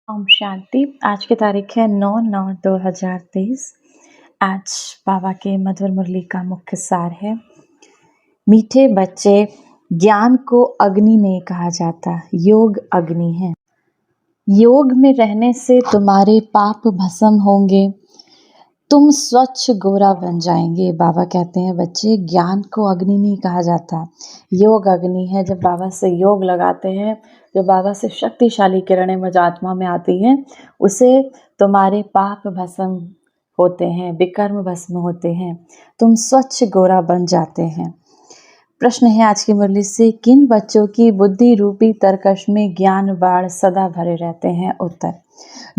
ओम शांति। आज की तारीख है 9/9/2023। आज बाबा के मधुर मुरली का मुख्य सार है, मीठे बच्चे, ज्ञान को अग्नि नहीं कहा जाता, योग अग्नि है। योग में रहने से तुम्हारे पाप भस्म होंगे, तुम स्वच्छ गोरा बन जाएंगे। बाबा कहते हैं बच्चे, ज्ञान को अग्नि नहीं कहा जाता, योग अग्नि है। जब बाबा से योग लगाते हैं, जब बाबा से शक्तिशाली किरणें मुझ आत्मा में आती हैं, उसे तुम्हारे पाप भस्म होते हैं, विकर्म भस्म होते हैं, तुम स्वच्छ गोरा बन जाते हैं। प्रश्न है आज की मुरली से, किन बच्चों की बुद्धि रूपी तरकश में ज्ञान बाढ़ सदा भरे रहते हैं? उत्तर,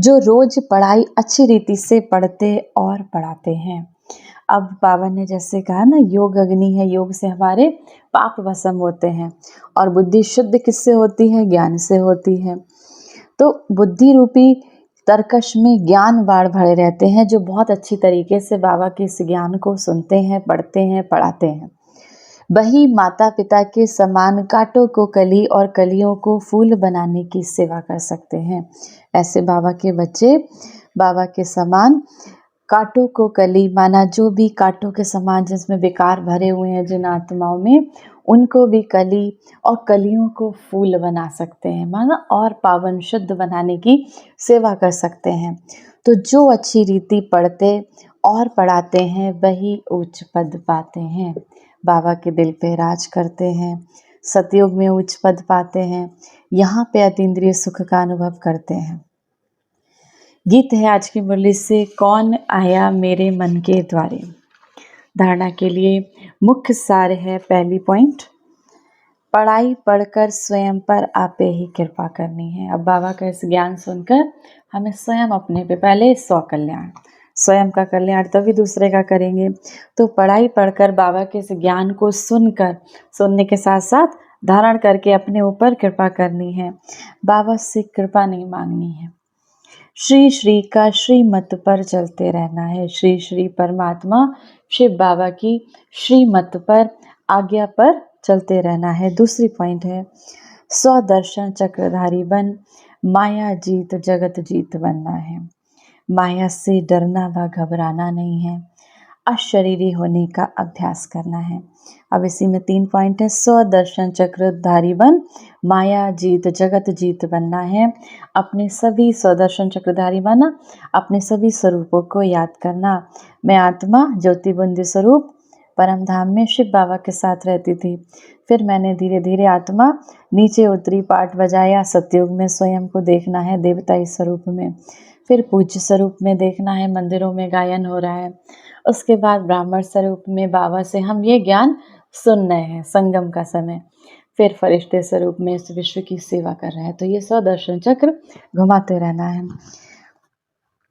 जो रोज पढ़ाई अच्छी रीति से पढ़ते और पढ़ाते हैं। अब बाबा ने जैसे कहा ना, योग अग्नि है, योग से हमारे पाप भस्म होते हैं और बुद्धि शुद्ध किससे होती है? ज्ञान से होती है। तो बुद्धि रूपी तरकश में ज्ञान बाढ़ भरे रहते हैं, जो बहुत अच्छी तरीके से बाबा के इस ज्ञान को सुनते हैं, पढ़ते हैं, पढ़ाते हैं। वही माता पिता के समान कांटों को कली और कलियों को फूल बनाने की सेवा कर सकते हैं। ऐसे बाबा के बच्चे बाबा के समान कांटों को कली, माना जो भी कांटों के समान जिसमें विकार भरे हुए हैं जिन आत्माओं में, उनको भी कली और कलियों को फूल बना सकते हैं, माना और पावन शुद्ध बनाने की सेवा कर सकते हैं। तो जो अच्छी रीति पढ़ते और पढ़ाते हैं, वही उच्च पद पाते हैं, बाबा के दिल पे राज करते हैं, सतयुग में उच्च पद पाते हैं, यहाँ पे अतीन्द्रिय सुख का अनुभव करते हैं। गीत है आज की मुरली से, कौन आया मेरे मन के द्वारे। धारणा के लिए मुख्य सार है, पहली पॉइंट, पढ़ाई पढ़कर स्वयं पर आपे ही कृपा करनी है। अब बाबा का इस ज्ञान सुनकर हमें स्वयं अपने पे पहले स्वकल्याण, स्वयं का कल्याण, तभी दूसरे का करेंगे। तो पढ़ाई पढ़कर बाबा के इस ज्ञान को सुनने के साथ साथ धारण करके अपने ऊपर कृपा करनी है। बाबा से कृपा नहीं मांगनी है, श्री श्री का श्रीमत पर चलते रहना है। श्री श्री परमात्मा शिव बाबा की श्रीमत पर, आज्ञा पर चलते रहना है। दूसरी पॉइंट है, स्वदर्शन चक्रधारी बन, माया जीत जगत जीत बनना है। माया से डरना व घबराना नहीं है, अशरीरी होने का अभ्यास करना है। अब इसी में 3 पॉइंट है, स्वदर्शन चक्रधारी बन, माया जीत जगत जीत बनना है। अपने सभी स्वदर्शन चक्रधारी बना, अपने सभी स्वरूपों को याद करना। मैं आत्मा ज्योतिबुंदी स्वरूप परम धाम में शिव बाबा के साथ रहती थी, फिर मैंने धीरे धीरे आत्मा नीचे उतरी, पाठ बजाया, सतयुग में स्वयं को देखना है देवताई स्वरूप में, फिर पूज्य स्वरूप में देखना है, मंदिरों में गायन हो रहा है, उसके बाद ब्राह्मण स्वरूप में बाबा से हम ये ज्ञान सुन रहे हैं संगम का समय, फिर फरिश्ते स्वरूप में इस विश्व की सेवा कर रहे हैं। तो ये स्वदर्शन चक्र घुमाते रहना है।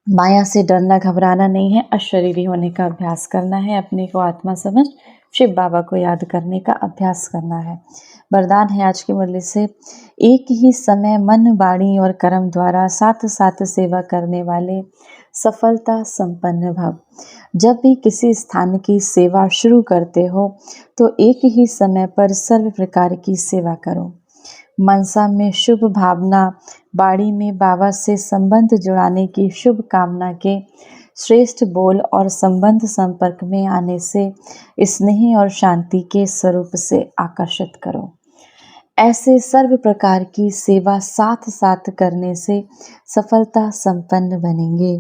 माया से डरना घबराना नहीं है, अशरीरी होने का अभ्यास करना है, अपने को आत्मा समझ शिव बाबा को याद करने का अभ्यास करना है। वरदान है आज की मुरली से, एक ही समय मन, वाणी और कर्म द्वारा साथ साथ सेवा करने वाले सफलता संपन्न भव। जब भी किसी स्थान की सेवा शुरू करते हो तो एक ही समय पर सर्व प्रकार की सेवा करो। मनसा में शुभ भावना, बाड़ी में बाबा से संबंध जुड़ाने की शुभ कामना के श्रेष्ठ बोल और संबंध संपर्क में आने से स्नेह और शांति के स्वरूप से आकर्षित करो। ऐसे सर्व प्रकार की सेवा साथ साथ करने से सफलता संपन्न बनेंगे।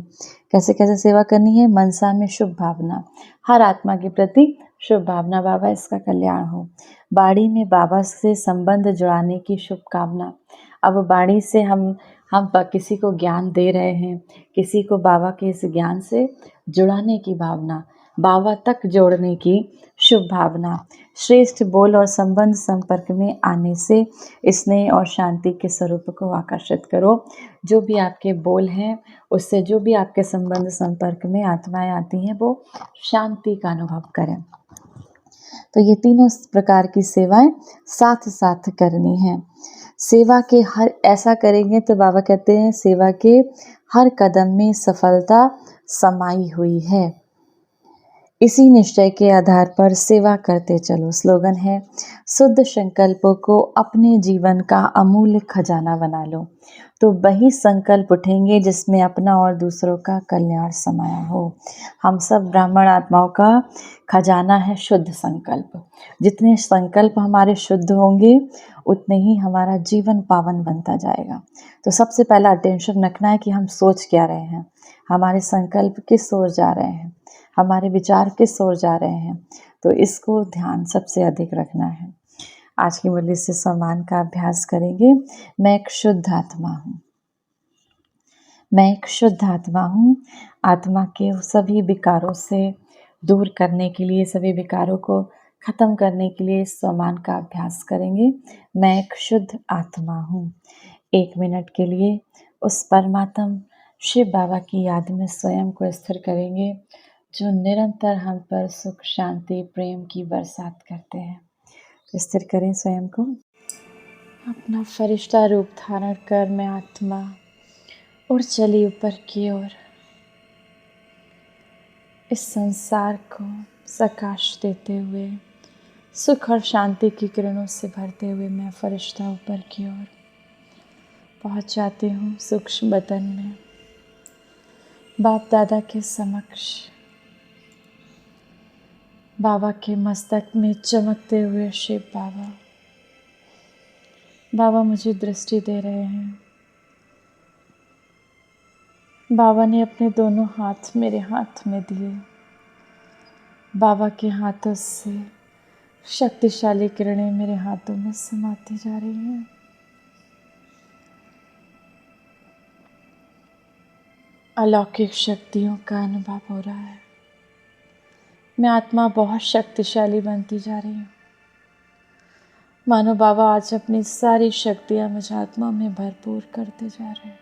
कैसे कैसे सेवा करनी है? मनसा में शुभ भावना, हर आत्मा के प्रति शुभ भावना, बाबा इसका कल्याण हो। बाड़ी में बाबा से संबंध जुड़ाने की शुभ कामना। अब बाड़ी से हम किसी को ज्ञान दे रहे हैं, किसी को बाबा के इस ज्ञान से जुड़ाने की भावना, बाबा तक जोड़ने की शुभ भावना। श्रेष्ठ बोल और संबंध संपर्क में आने से स्नेह और शांति के स्वरूप को आकर्षित करो। जो भी आपके बोल हैं, उससे जो भी आपके संबंध संपर्क में आत्माएं आती हैं, वो शांति का अनुभव करें। तो ये तीनों प्रकार की सेवाएं साथ साथ करनी है। सेवा के हर ऐसा करेंगे तो बाबा कहते हैं सेवा के हर कदम में सफलता समाई हुई है। इसी निश्चय के आधार पर सेवा करते चलो। स्लोगन है, शुद्ध संकल्पों को अपने जीवन का अमूल्य खजाना बना लो। तो वही संकल्प उठेंगे जिसमें अपना और दूसरों का कल्याण समाया हो। हम सब ब्राह्मण आत्माओं का खजाना है शुद्ध संकल्प। जितने संकल्प हमारे शुद्ध होंगे उतने ही हमारा जीवन पावन बनता जाएगा। तो सबसे पहला अटेंशन रखना है कि हम सोच क्या रहे हैं, हमारे संकल्प किस ओर जा रहे हैं, हमारे विचार किस ओर जा रहे हैं। तो इसको ध्यान सबसे अधिक रखना है। आज की मुरली से सम्मान का अभ्यास करेंगे। मैं एक शुद्ध आत्मा हूँ। मैं एक शुद्ध आत्मा हूँ। आत्मा के सभी विकारों से दूर करने के लिए, सभी विकारों को खत्म करने के लिए सम्मान का अभ्यास करेंगे। मैं एक शुद्ध आत्मा हूँ। 1 मिनट के लिए उस परमात्म शिव बाबा की याद में स्वयं को स्थिर करेंगे, जो निरंतर हम पर सुख, शांति, प्रेम की बरसात करते हैं। तो स्थिर करें स्वयं को। अपना फरिश्ता रूप धारण कर मैं आत्मा उड़ चली ऊपर की ओर। इस संसार को प्रकाश देते हुए, सुख और शांति की किरणों से भरते हुए मैं फरिश्ता ऊपर की ओर पहुंच जाती हूँ सूक्ष्म बदन में, बाप दादा के समक्ष। बाबा के मस्तक में चमकते हुए शिव बाबा, बाबा मुझे दृष्टि दे रहे हैं। बाबा ने अपने दोनों हाथ मेरे हाथ में दिए। बाबा के हाथों से शक्तिशाली किरणें मेरे हाथों में समाती जा रही हैं। अलौकिक शक्तियों का अनुभव हो रहा है। मैं आत्मा बहुत शक्तिशाली बनती जा रही हूँ। मानो बाबा आज अपनी सारी शक्तियाँ मुझ आत्मा में भरपूर करते जा रहे हैं।